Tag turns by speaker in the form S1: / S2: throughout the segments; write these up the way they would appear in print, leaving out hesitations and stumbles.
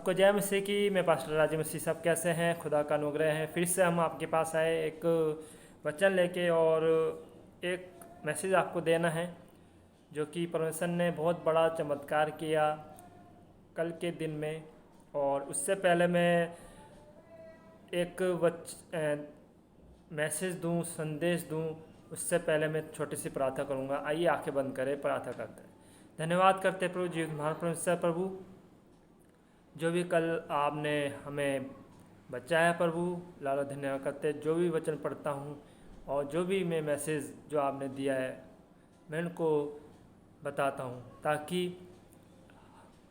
S1: सबको जय मसीह की। मैं पास्टर राजे मसीह। सब कैसे हैं? खुदा का अनुग्रह है। फिर से हम आपके पास आए एक वचन लेके और एक मैसेज आपको देना है, जो कि परमेश्वर ने बहुत बड़ा चमत्कार किया कल के दिन में। और उससे पहले मैं एक मैसेज दूं, संदेश दूं, उससे पहले मैं छोटी सी प्रार्थना करूंगा। आइए आंखें बंद करें, प्रार्थना करते हैं। धन्यवाद करते प्रभु जी, महान परमेश्वर प्रभु, जो भी कल आपने हमें बचाया प्रभु। लाला धन्यवाद करते, जो भी वचन पढ़ता हूँ और जो भी मैं मैसेज जो आपने दिया है मैं उनको बताता हूँ, ताकि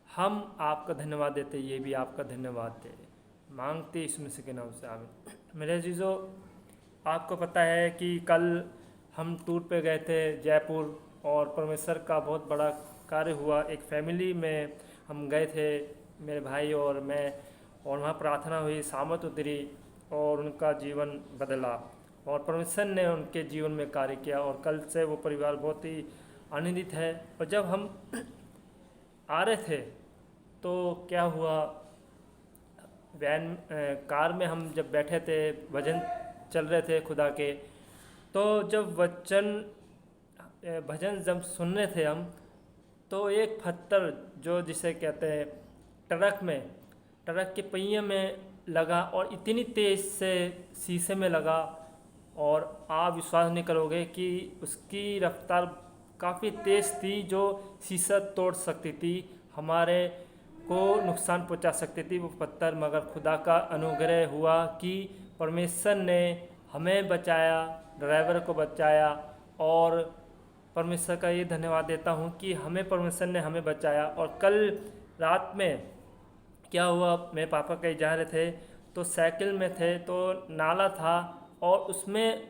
S1: हम आपका धन्यवाद देते, ये भी आपका धन्यवाद दे। मांगते यीशु मसीह के नाम से, आमीन। मेरे अजीजों, आपको पता है कि कल हम टूर पे गए थे जयपुर, और परमेश्वर का बहुत बड़ा कार्य हुआ। एक फैमिली में हम गए थे, मेरे भाई और मैं, और वहाँ प्रार्थना हुई, सामत उतरी और उनका जीवन बदला और परमेश्वर ने उनके जीवन में कार्य किया। और कल से वो परिवार बहुत ही आनंदित है। और जब हम आ रहे थे तो क्या हुआ, कार में हम जब बैठे थे, भजन चल रहे थे खुदा के, तो जब भजन जब सुन रहे थे हम, तो एक पत्थर जो जिसे कहते हैं ट्रक के पहिए में लगा और इतनी तेज़ से शीशे में लगा, और आप विश्वास नहीं करोगे कि उसकी रफ्तार काफ़ी तेज़ थी, जो शीशा तोड़ सकती थी, हमारे को नुकसान पहुंचा सकती थी वो पत्थर। मगर खुदा का अनुग्रह हुआ कि परमेश्वर ने हमें बचाया, ड्राइवर को बचाया। और परमेश्वर का ये धन्यवाद देता हूँ कि परमेश्वर ने हमें बचाया। और कल रात में क्या हुआ, मेरे पापा कहीं जा रहे थे तो साइकिल में थे, तो नाला था और उसमें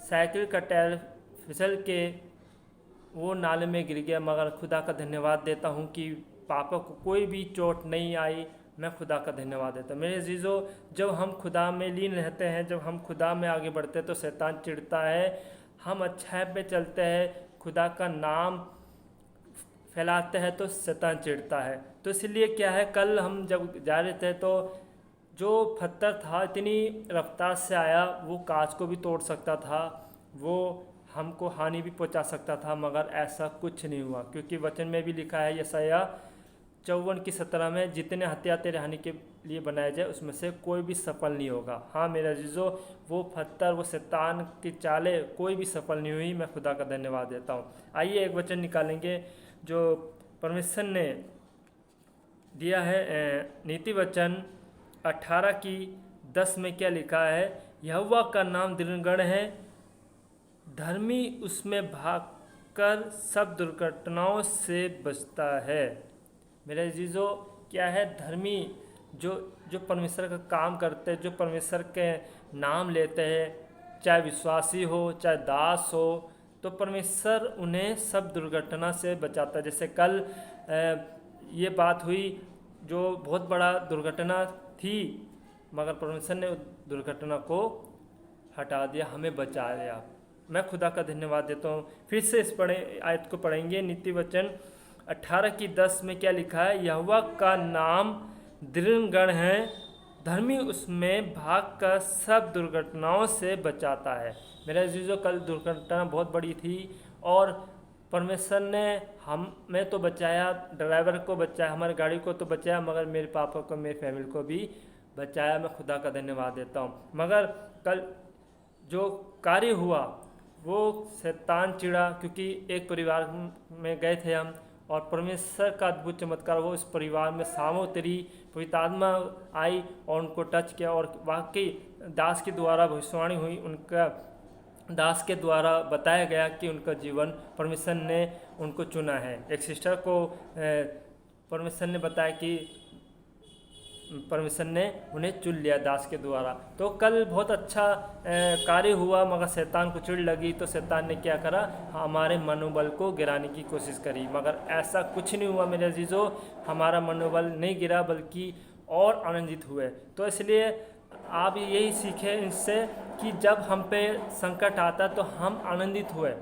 S1: साइकिल का टायर फिसल के वो नाले में गिर गया। मगर खुदा का धन्यवाद देता हूँ कि पापा को कोई भी चोट नहीं आई। मैं खुदा का धन्यवाद देता हूँ। मेरे अजीज़ों, जब हम खुदा में लीन रहते हैं, जब हम खुदा में आगे बढ़ते हैं, तो शैतान चिढ़ता है। हम अच्छाई पे चलते हैं, खुदा का नाम फैलाते हैं, तो शैतान चिढ़ता है। तो इसलिए क्या है, कल हम जब जा रहे थे तो जो पत्थर था इतनी रफ्तार से आया, वो कांच को भी तोड़ सकता था, वो हमको हानि भी पहुंचा सकता था। मगर ऐसा कुछ नहीं हुआ, क्योंकि वचन में भी लिखा है यशायाह 54:17 में, जितने हथियार तेरे हानि के लिए बनाए जाए उसमें से कोई भी सफल नहीं होगा। हाँ मेरे अजीजों, वो पत्थर, वो शैतान की चालें कोई भी सफल नहीं हुई। मैं खुदा का धन्यवाद देता हूँ। आइए एक वचन निकालेंगे जो परमेश्वर ने दिया है, नीति वचन 18:10 में क्या लिखा है। यहोवा का नाम दृढ़ है, धर्मी उसमें भागकर सब दुर्घटनाओं से बचता है। मेरे अजीजों, क्या है, धर्मी जो जो परमेश्वर का काम करते हैं, जो परमेश्वर के नाम लेते हैं, चाहे विश्वासी हो चाहे दास हो, तो परमेश्वर उन्हें सब दुर्घटना से बचाता है। जैसे कल ये बात हुई, जो बहुत बड़ा दुर्घटना थी, मगर परमेश्वर ने उस दुर्घटना को हटा दिया, हमें बचा दिया। मैं खुदा का धन्यवाद देता हूँ। फिर से इस आयत को पढ़ेंगे, नीति वचन 18:10 में क्या लिखा है। यहोवा का नाम दृढ़ है, धर्मी उसमें भागकर सब दुर्घटनाओं से बचाता है। मेरे अजीजों, कल दुर्घटना बहुत बड़ी थी और परमेश्वर ने हमें तो बचाया, ड्राइवर को बचाया, हमारी गाड़ी को तो बचाया, मगर मेरे पापा को, मेरी फैमिली को भी बचाया। मैं खुदा का धन्यवाद देता हूँ। मगर कल जो कार्य हुआ, वो शैतान चिढ़ा, क्योंकि एक परिवार में गए थे हम, और परमेश्वर का अद्भुत चमत्कार वो इस परिवार में सामो उतरी, पवित्र आत्मा आई और उनको टच किया। और वाकई दास के द्वारा भविष्यवाणी हुई, उनका दास के द्वारा बताया गया कि उनका जीवन परमेश्वर ने उनको चुना है। एक सिस्टर को परमेश्वर ने बताया कि परमेश्वर ने उन्हें चुन लिया दास के द्वारा। तो कल बहुत अच्छा कार्य हुआ, मगर शैतान को चिढ़ लगी, तो शैतान ने क्या करा, हमारे मनोबल को गिराने की कोशिश करी। मगर ऐसा कुछ नहीं हुआ मेरे अजीजों, हमारा मनोबल नहीं गिरा, बल्कि और आनंदित हुए। तो इसलिए आप यही सीखें इससे कि जब हम पे संकट आता तो हम आनंदित हुए,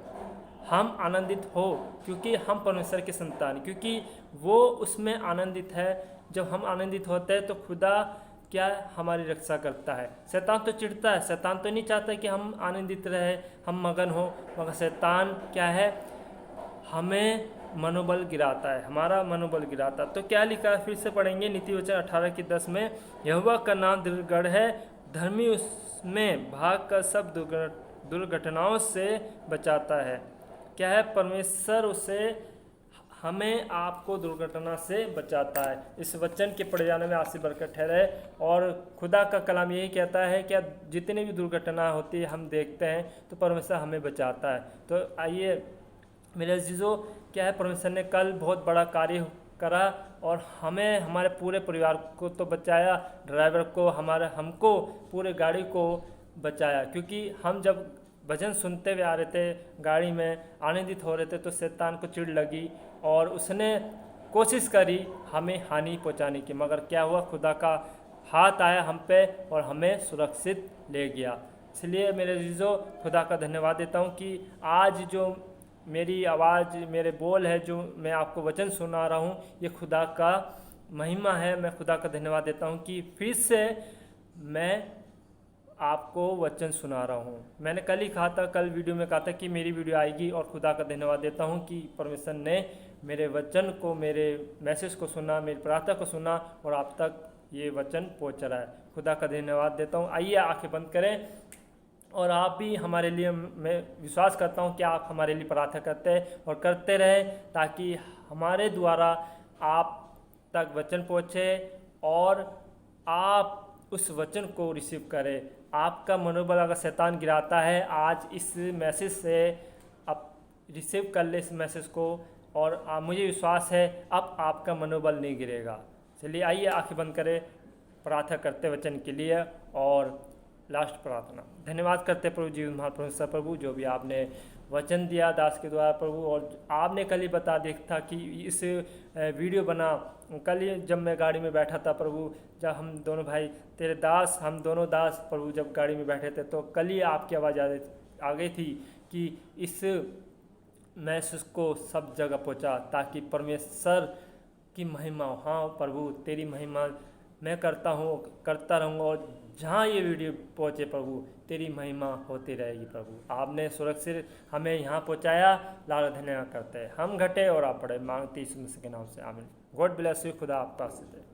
S1: हम आनंदित हो, क्योंकि हम परमेश्वर के संतान, क्योंकि वो उसमें आनंदित है। जब हम आनंदित होते हैं तो खुदा क्या है, हमारी रक्षा करता है। शैतान तो चिढ़ता है, शैतान तो नहीं चाहता कि हम आनंदित रहे, हम मगन हो, मगर शैतान क्या है, हमें मनोबल गिराता है, हमारा मनोबल गिराता है। तो क्या लिखा है, फिर से पढ़ेंगे नीति वचन 18:10 में, यहोवा का नाम दृढ़ है, धर्मी उसमें भाग कर सब दुर्घटनाओं से बचाता है। क्या है, परमेश्वर उसे हमें आपको दुर्घटना से बचाता है। इस वचन के पढ़े जाने में आशीष बरकत ठहरे। और खुदा का कलाम यही कहता है कि जितनी भी दुर्घटना होती है हम देखते हैं तो परमेश्वर हमें बचाता है। तो आइए मेरे अजीजों, क्या है, परमेश्वर ने कल बहुत बड़ा कार्य करा और हमें, हमारे पूरे परिवार को तो बचाया, ड्राइवर को, हमको पूरे गाड़ी को बचाया। क्योंकि हम जब भजन सुनते हुए आ रहे थे, गाड़ी में आनंदित हो रहे थे, तो शैतान को चिढ़ लगी और उसने कोशिश करी हमें हानि पहुंचाने की, मगर क्या हुआ, खुदा का हाथ आया हम पे और हमें सुरक्षित ले गया। इसलिए मेरे अजीजों, खुदा का धन्यवाद देता हूं कि आज जो मेरी आवाज़, मेरे बोल है, जो मैं आपको वचन सुना रहा हूँ, ये खुदा का महिमा है। मैं खुदा का धन्यवाद देता हूँ कि फिर से मैं आपको वचन सुना रहा हूँ। मैंने कल ही कहा था, कल वीडियो में कहा था कि मेरी वीडियो आएगी, और खुदा का धन्यवाद देता हूँ कि परमेश्वर ने मेरे वचन को, मेरे मैसेज को सुना, मेरी प्रार्थना को सुना और आप तक ये वचन पहुँच रहा है। खुदा का धन्यवाद देता हूँ। आइए आंखें बंद करें और आप भी हमारे लिए, मैं विश्वास करता हूँ कि आप हमारे लिए प्रार्थना करते हैं और करते रहें, ताकि हमारे द्वारा आप तक वचन पहुँचे और आप उस वचन को रिसीव करें। आपका मनोबल अगर शैतान गिराता है, आज इस मैसेज से आप रिसीव कर ले इस मैसेज को, और मुझे विश्वास है अब आपका मनोबल नहीं गिरेगा। चलिए आइए आंखें बंद करें, प्रार्थना करते वचन के लिए। और लास्ट प्रार्थना, धन्यवाद करते प्रभु जी, महापरमेश्वर प्रभु, जो भी आपने वचन दिया दास के द्वारा प्रभु, और आपने कल ही बता दिया था कि इस वीडियो बना। कल ही जब मैं गाड़ी में बैठा था प्रभु, जब हम दोनों भाई तेरे दास, हम दोनों दास प्रभु जब गाड़ी में बैठे थे, तो कल ही आपकी आवाज़ आ गई थी कि इस मैसेज को सब जगह पहुंचा, ताकि परमेश्वर की महिमा हो। हाँ प्रभु, तेरी महिमा मैं करता हूँ, करता रहूँगा, और जहाँ ये वीडियो पहुँचे प्रभु, तेरी महिमा होती रहेगी प्रभु। आपने सुरक्षित हमें यहाँ पहुँचाया, लाल धन्यवाद करते हैं। हम घटे और आप बढ़े, मांगते यीशु मसीह के नाम से, आमीन। God bless you. खुदा आपका आशीष दे।